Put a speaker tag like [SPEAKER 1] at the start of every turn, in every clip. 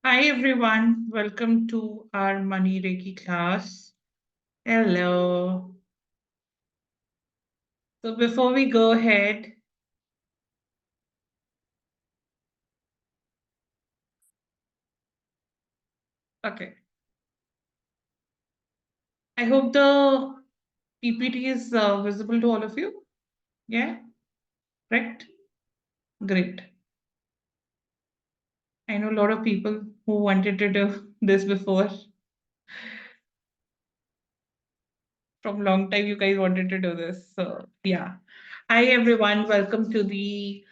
[SPEAKER 1] Hi everyone, welcome to our Money Reiki class. Hello. So before we go ahead, okay, I hope the PPT is visible to all of you. Yeah, correct? Great. I know a lot of people who wanted to do this before. From long time you guys wanted to do this. So yeah. Hi everyone, welcome to the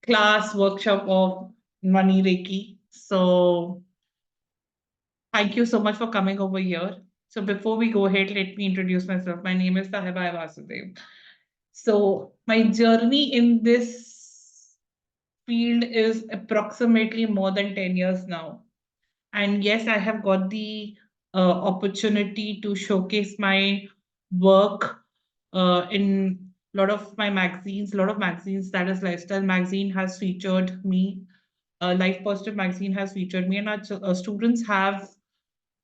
[SPEAKER 1] class workshop of Money Reiki. So thank you so much for coming over here. So before we go ahead, let me introduce myself. My name is Sahiba Vasudev. So my journey in this field is approximately more than 10 years now. And yes, I have got the opportunity to showcase my work in a lot of my magazines. A lot of magazines, that is Lifestyle Magazine, has featured me. Life Positive Magazine has featured me, and our students have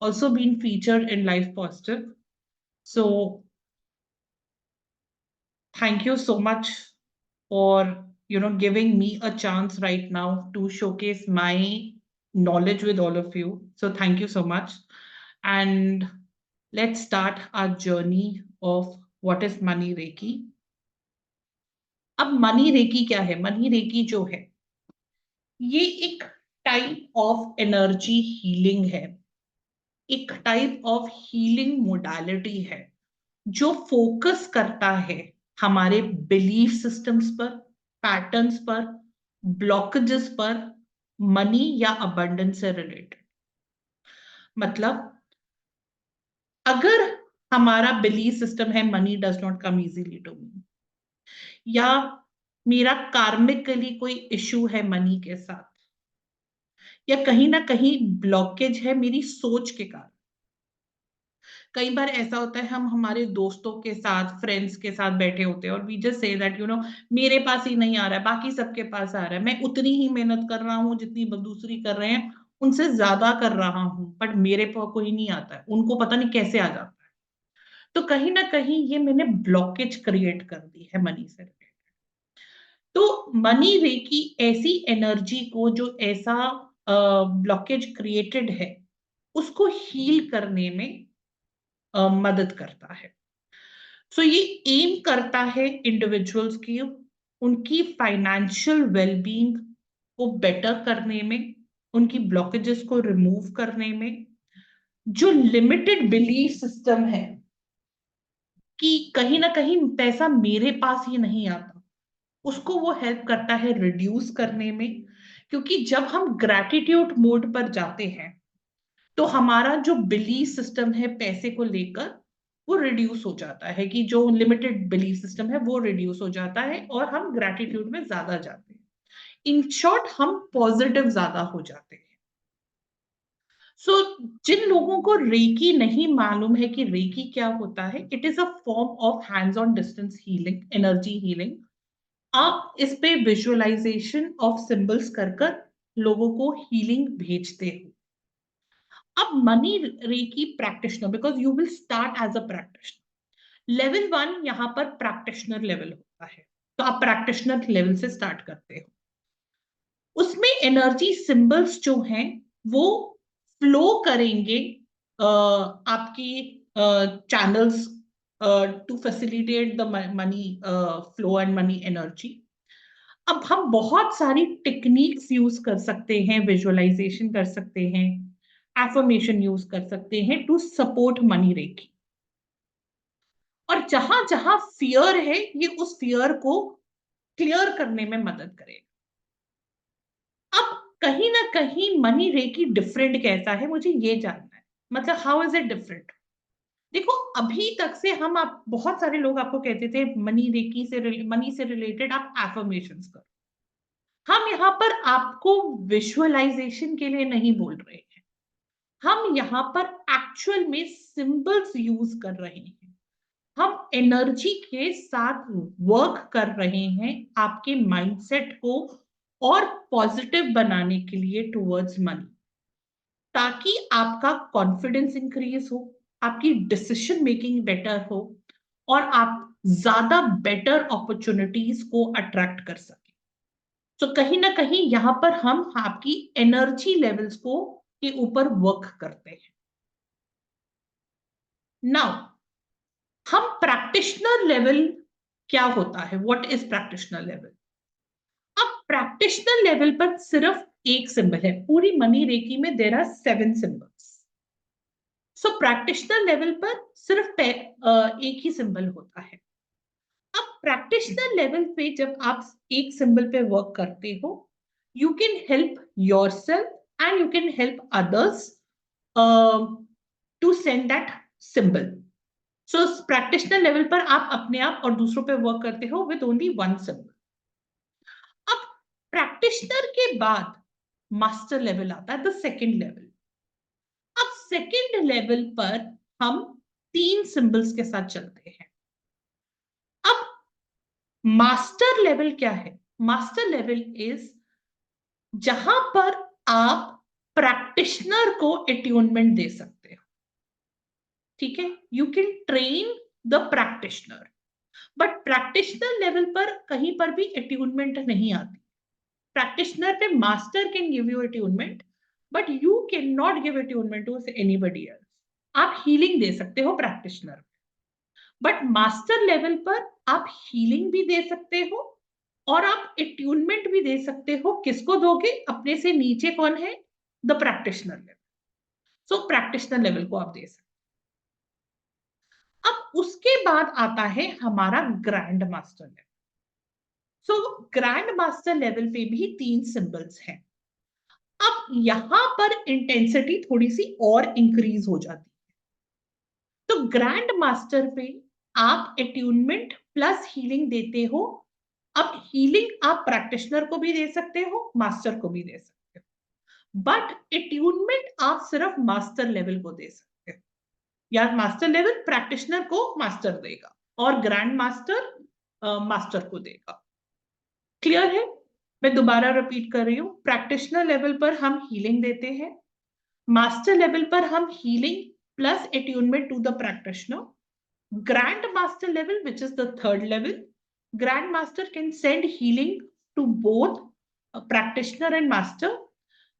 [SPEAKER 1] also been featured in Life Positive. So thank you so much for giving me a chance right now to showcase my knowledge with all of you. So thank you so much. And let's start our journey of what is Money Reiki. अब money recce क्या है? Money recce जो है ये एक type of energy healing है, एक type of healing modality है जो फोकस करता है हमारे बिलीफ सिस्टम्स पर, पैटर्न्स पर, ब्लॉकेजेस पर, मनी या अबंडेंस से रिलेटेड। मतलब अगर हमारा बिलीफ सिस्टम है money does not come easily to me, या मेरा कार्मिकली कोई इशू है मनी के साथ, या कहीं ना कहीं ब्लॉकेज है मेरी सोच के कारण। कई बार ऐसा होता है हम हमारे दोस्तों के साथ, फ्रेंड्स के साथ बैठे होते हैं और वी जस्ट से दैट मेरे पास ही नहीं आ रहा है, बाकी सबके पास आ रहा है, मैं उतनी ही मेहनत कर रहा हूँ जितनी दूसरी कर रहे हैं, उनसे ज्यादा कर रहा हूँ, बट मेरे पर कोई नहीं आता है, उनको पता नहीं कैसे आ जाता है। तो कहीं ना कहीं ये मैंने ब्लॉकेज क्रिएट कर दी है मनी से। तो मनी रेकी ऐसी एनर्जी को जो ऐसा ब्लॉकेज क्रिएटेड है उसको हील करने में मदद करता है। सो ये एम करता है इंडिविजुअल्स की उनकी फाइनेंशियल वेलबींग को बेटर करने में, उनकी ब्लॉकेजेस को रिमूव करने में। जो लिमिटेड बिलीफ सिस्टम है कि कहीं ना कहीं पैसा मेरे पास ही नहीं आता, उसको वो हेल्प करता है रिड्यूस करने में। क्योंकि जब हम ग्रैटिट्यूड मोड पर जाते हैं तो हमारा जो बिलीफ सिस्टम है पैसे को लेकर वो रिड्यूस हो जाता है, कि जो लिमिटेड बिलीफ सिस्टम है वो रिड्यूस हो जाता है और हम ग्रैटिट्यूड में ज्यादा जाते हैं। इन शॉर्ट हम पॉजिटिव ज्यादा हो जाते हैं। सो जिन लोगों को रेकी नहीं मालूम है कि रेकी क्या होता है, it is a form of hands on distance healing, energy healing. आप इस पे विजुअलाइजेशन ऑफ सिंबल्स कर कर लोगों को हीलिंग भेजते हो। अब money reiki practitioner, because you will start as a practitioner, level 1 यहां पर प्रैक्टिशनर लेवल होता है, तो आप प्रैक्टिशनर लेवल से स्टार्ट करते हो। उसमें एनर्जी सिंबल्स जो हैं वो फ्लो करेंगे आपकी channels to facilitate the money flow and money energy. अब हम बहुत सारी टेक्निक्स यूज कर सकते हैं, विजुअलाइजेशन कर सकते हैं, एफर्मेशन यूज कर सकते हैं टू सपोर्ट मनी रेकी। और जहां जहां फियर है ये उस फियर को क्लियर करने में मदद करेगा। अब कहीं ना कहीं मनी रेकी डिफरेंट कैसा है मुझे ये जानना है, मतलब हाउ इज इट डिफरेंट। देखो अभी तक से हम आप बहुत सारे लोग आपको कहते थे मनी रेकी से, मनी से रिलेटेड आप एफर्मेशंस करो। हम यहाँ पर आपको विजुअलाइजेशन के लिए नहीं बोल रहे हैं, हम यहाँ पर एक्चुअल में सिंबल्स यूज कर रहे हैं, हम एनर्जी के साथ वर्क कर रहे हैं आपके माइंडसेट को और पॉजिटिव बनाने के लिए टुवर्ड्स मनी। ताकि आपका कॉन्फिडेंस इंक्रीज हो, आपकी डिसीजन मेकिंग बेटर हो और आप ज्यादा बेटर अपॉर्चुनिटीज को अट्रैक्ट कर सके। तो कहीं ना कहीं यहां पर हम आपकी एनर्जी लेवल्स को के ऊपर वर्क करते हैं। नाउ हम प्रैक्टिशनर लेवल क्या होता है, व्हाट इज प्रैक्टिशनर लेवल? अब प्रैक्टिशनर लेवल पर सिर्फ एक सिंबल है, पूरी मनी रेकी में there are 7 symbols. So practitioner level पर सिर्फ एक ही सिंबल होता है। अब प्रैक्टिशनर लेवल पे जब आप एक सिंबल पे वर्क करते हो, you can help yourself and you can help others to send that symbol. So practitioner level पर आप अपने आप और दूसरों पे वर्क करते हो विद ओनली वन सिंबल। अब प्रैक्टिशनर के बाद मास्टर लेवल आता है, द सेकेंड लेवल। अब सेकेंड लेवल पर हम 3 सिंबल्स के साथ चलते हैं। अब मास्टर लेवल क्या है? मास्टर लेवल इज जहां पर आप प्रैक्टिशनर को अट्यूनमेंट दे सकते हो। ठीक है, you can train the practitioner, but practitioner level पर कहीं पर भी अट्यूनमेंट नहीं आती। प्रैक्टिशनर पे master can give you attunement, but you can not give attunement to anybody else. आप हीलिंग दे सकते हो प्रैक्टिशनर, बट मास्टर लेवल पर आप हीलिंग भी दे सकते हो और आप अट्यूनमेंट भी दे सकते हो। किसको दोगे? अपने से नीचे कौन है? The practitioner level. So practitioner level को आप दे सकते। अब उसके बाद आता है हमारा ग्रैंड मास्टर लेवल। सो ग्रैंड मास्टर लेवल पे भी 3 सिंबल्स हैं। अब यहां पर इंटेंसिटी थोड़ी सी और इंक्रीज हो जाती है। तो ग्रैंड मास्टर पे आप अट्यूनमेंट प्लस हीलिंग देते हो। अब हीलिंग आप प्रैक्टिशनर को भी दे सकते हो, मास्टर को भी दे सकते हो, बट अट्यूनमेंट आप सिर्फ मास्टर लेवल को दे सकते हो, या मास्टर लेवल प्रैक्टिशनर को मास्टर देगा और ग्रैंड मास्टर मास्टर को देगा। क्लियर है? मैं दोबारा रिपीट कर रही हूं, प्रैक्टिशनर लेवल पर हम हीलिंग देते हैं, मास्टर लेवल पर हम healing plus attunement to the practitioner. Grand Master level, which is the third level, Grand Master can send healing to both a practitioner and master.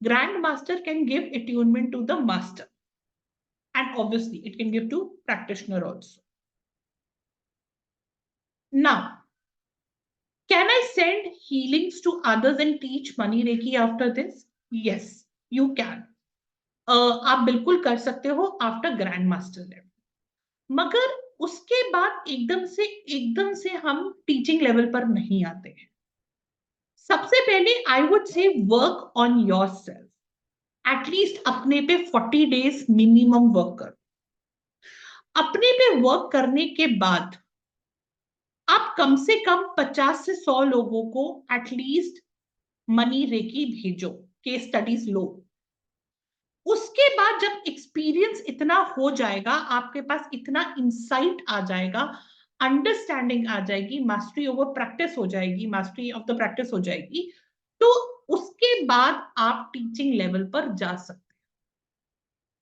[SPEAKER 1] Grand Master can give attunement to the master, and obviously it can give to practitioner also. Now, can I send healings to others and teach money reiki after this? Yes, you can. आप बिल्कुल कर सकते हो after grand master level, मगर उसके बाद एकदम से हम टीचिंग लेवल पर नहीं आते हैं। सबसे पहले I would say work on your self, at least अपने पे 40 डेज मिनिमम वर्क करो। अपने पे वर्क करने के बाद आप कम से कम 50 से 100 लोगों को एटलीस्ट मनी रेकी भेजो, केस स्टडीज लो। उसके बाद जब एक्सपीरियंस इतना हो जाएगा, आपके पास इतना इंसाइट आ जाएगा, अंडरस्टैंडिंग आ जाएगी, मास्टरी ओवर प्रैक्टिस हो जाएगी, मास्टरी ऑफ द प्रैक्टिस हो जाएगी, तो उसके बाद आप टीचिंग लेवल पर जा सकते हैं।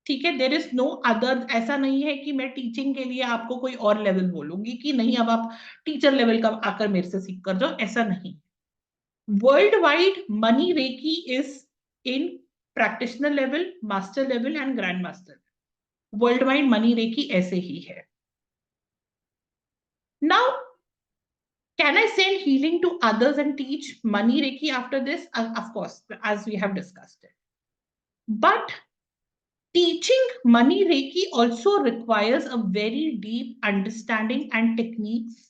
[SPEAKER 1] ठीक है, देयर इज नो अदर, ऐसा नहीं है कि मैं टीचिंग के लिए आपको कोई और लेवल बोलूंगी कि नहीं अब आप टीचर लेवल का आकर मेरे से सीख कर जाओ, ऐसा नहीं। World wide money reiki is in practitioner level, master level and grand master. World wide money reiki ऐसे ही है। Now can I send healing to others and teach money reiki after this? Of course, as we have discussed it, but teaching money reiki also requires a very deep understanding and techniques.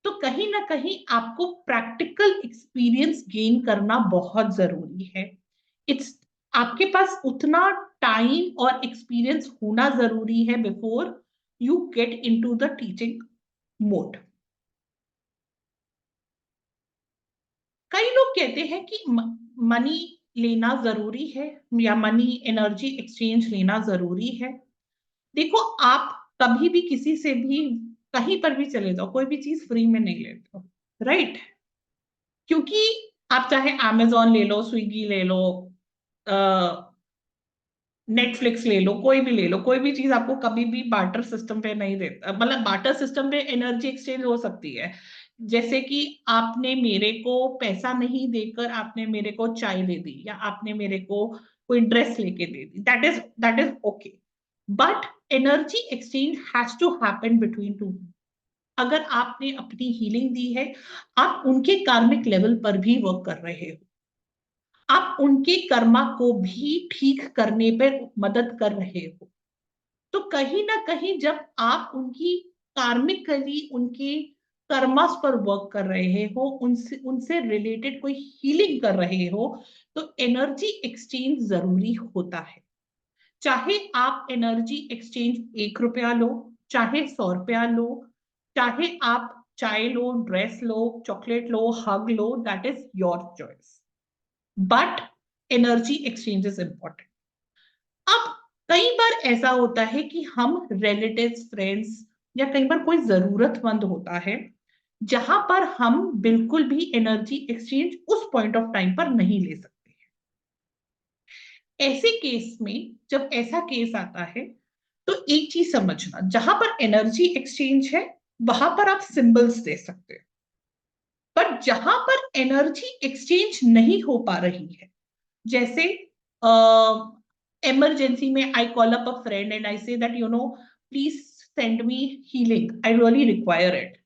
[SPEAKER 1] तो कहीं ना कहीं आपको practical experience gain करना बहुत जरूरी है। It's आपके पास उतना टाइम और एक्सपीरियंस होना जरूरी है before you get into the teaching mode. कई लोग कहते हैं कि मनी लेना जरूरी है या मनी एनर्जी एक्सचेंज लेना जरूरी है। देखो, आप कभी भी किसी से भी कहीं पर भी चले जाओ, कोई भी चीज फ्री में नहीं लेते हो, राइट? क्योंकि आप चाहे अमेजोन ले लो, स्विगी ले लो, नेटफ्लिक्स ले लो, कोई भी ले लो, कोई भी चीज आपको कभी भी बार्टर सिस्टम पे नहीं देता, मतलब बार्टर सिस्टम पे एनर्जी एक्सचेंज हो सकती है। जैसे कि आपने मेरे को पैसा नहीं देकर आपने मेरे को चाय दे दी, या आपने मेरे को कोई ड्रेस लेके दे दी, that is okay. But energy exchange has to happen between two. अगर आपने अपनी हीलिंग दी है, आप उनके कार्मिक लेवल पर भी वर्क कर रहे हो, आप उनके कर्मा को भी ठीक करने पर मदद कर रहे हो। तो कहीं ना कहीं जब आप उनकी कार्मिकली उनके कर्मास पर वर्क कर रहे हो, उनसे उनसे रिलेटेड कोई हीलिंग कर रहे हो, तो एनर्जी एक्सचेंज जरूरी होता है। चाहे आप एनर्जी एक्सचेंज 1 रुपया लो, चाहे 100 रुपया लो, चाहे आप चाय लो, ड्रेस लो, चॉकलेट लो, हग लो, that is your choice. But energy exchange is important. अब कई बार ऐसा होता है कि हम रिलेटिव्स, फ्रेंड्स, या कई बार कोई जरूरतमंद होता है जहां पर हम बिल्कुल भी एनर्जी एक्सचेंज उस पॉइंट ऑफ टाइम पर नहीं ले सकते। ऐसे केस में जब ऐसा केस आता है, तो एक चीज समझना, जहां पर एनर्जी एक्सचेंज है वहां पर आप सिंबल्स दे सकते हो। पर जहां पर एनर्जी एक्सचेंज नहीं हो पा रही है, जैसे इमरजेंसी में I call up a friend and I say that please send me healing, I really require it,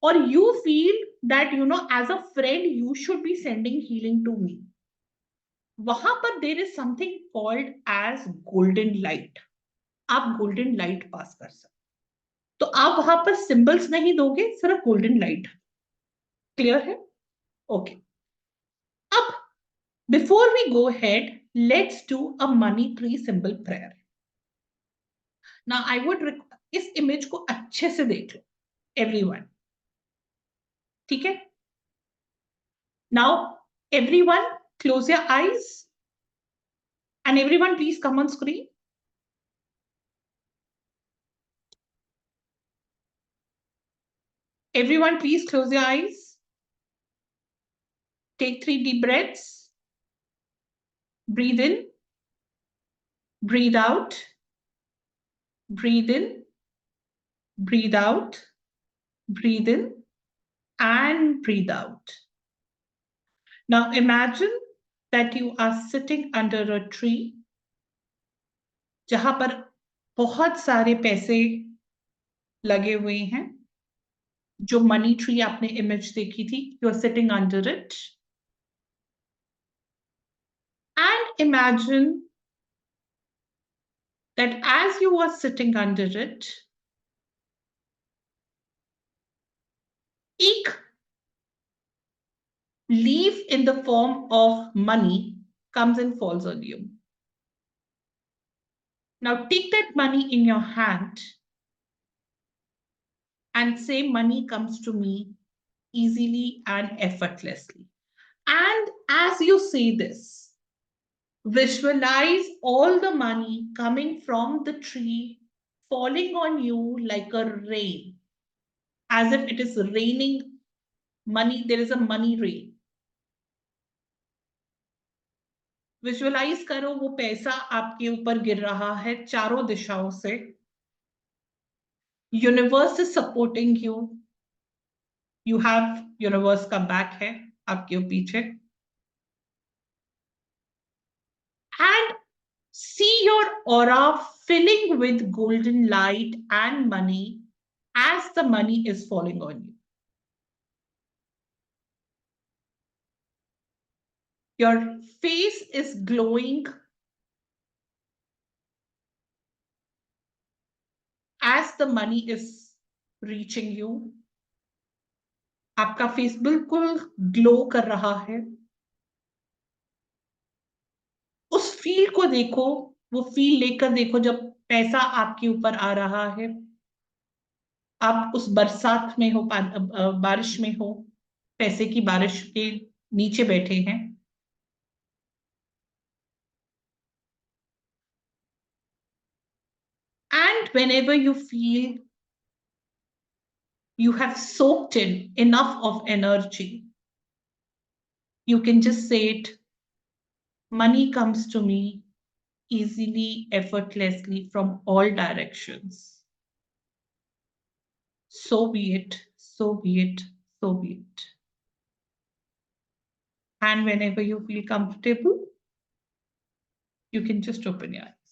[SPEAKER 1] और you feel that as a friend you should be sending healing to me, वहां पर there is something called as golden light. आप golden light pass कर सकते, तो आप वहां पर सिंबल्स नहीं दोगे, सिर्फ गोल्डन लाइट। क्लियर है? ओके। अब before we go head, let's do a money tree symbol prayer. ना आई वुड, इस इमेज को अच्छे से देख लो एवरीवन, ठीक है? Now everyone close your eyes and everyone please come on screen. Everyone please close your eyes. Take 3 deep breaths. Breathe in, breathe out, breathe in, breathe out, breathe in, and breathe out. Now imagine that you are sitting under a tree जहां पर बहुत सारे पैसे लगे हुए हैं, जो money tree आपने इमेज देखी थी, you are sitting under it, and imagine that as you are sitting under it, एक leaf in the form of money comes and falls on you. Now take that money in your hand and say, money comes to me easily and effortlessly. And as you say this, visualize all the money coming from the tree falling on you like a rain, as if it is raining money. There is a money rain. Visualise करो वो पैसा आपके ऊपर गिर रहा है चारों दिशाओं से। Universe is supporting you, you have universe का बैक है आपके पीछे। And see your aura filling with golden light and money as the money is falling on you. Your face is glowing as the money is reaching you. आपका face बिल्कुल glow कर रहा है। उस फील को देखो, वो फील लेकर देखो जब पैसा आपके ऊपर आ रहा है। आप उस बरसात में हो, बारिश में हो, पैसे की बारिश के नीचे बैठे हैं। And whenever you feel you have soaked in enough of energy, you can just say it, money comes to me easily, effortlessly from all directions. So be it, so be it, so be it. And whenever you feel comfortable, you can just open your eyes.